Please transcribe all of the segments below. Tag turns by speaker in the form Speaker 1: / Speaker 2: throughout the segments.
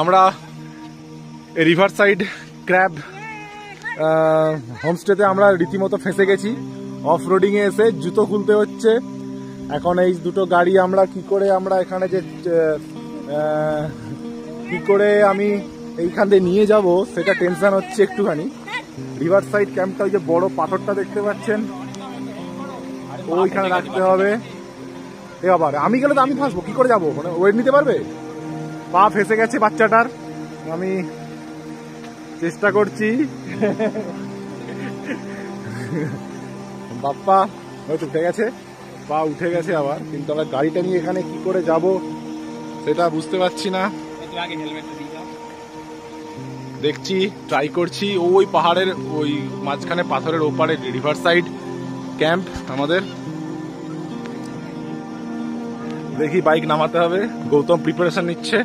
Speaker 1: আমরা river side crab হোমস্টেতে আমরা রীতিমতো ফেঁসে গেছি। অফ রোডিং এ এসে জুতো খুলতে হচ্ছে। এখন এই দুটো গাড়ি আমরা কি করে আমরা এখানে যে কি করে আমি এইখান দিয়ে নিয়ে যাব সেটা টেনশন হচ্ছে একটুখানি। রিভার সাইড ক্যাম্পটা ওই যে বড় পাথরটা দেখতে পাচ্ছেন ওইখানে রাখতে হবে। এ আবার আমি গেলে তো আমি ফাঁসবো, কি করে যাবো? মানে ওয়েট নিতে পারবে? পা ফেসে গেছে বাচ্চাটার, আমি চেষ্টা করছি। বাপ্পা হয়তো উঠে গেছে, পা উঠে গেছে আবার, কিন্তু আমরা গাড়িটা নিয়ে এখানে কি করে যাব সেটা বুঝতে পারছি না। দেখছি, ট্রাই করছি। ওই পাহাড়ের ওই মাঝখানে পাথরের ওপারে রিভার সাইড ক্যাম্প আমাদের। দেখি বাইক নামাতে হবে। গৌতম প্রিপারেশন নিচ্ছে।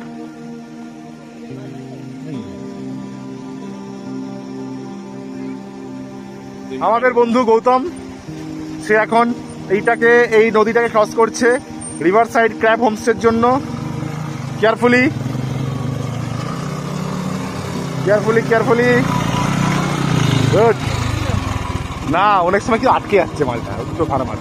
Speaker 1: আমাদের বন্ধু গৌতম সে এখন এই নদীটাকে ক্রস করছে রিভার সাইড ক্র্যাব হোমস্টের জন্য। Carefully good. না, অনেক সময় কি আটকে যাচ্ছে মালটা, দুটো ভাড়া মার।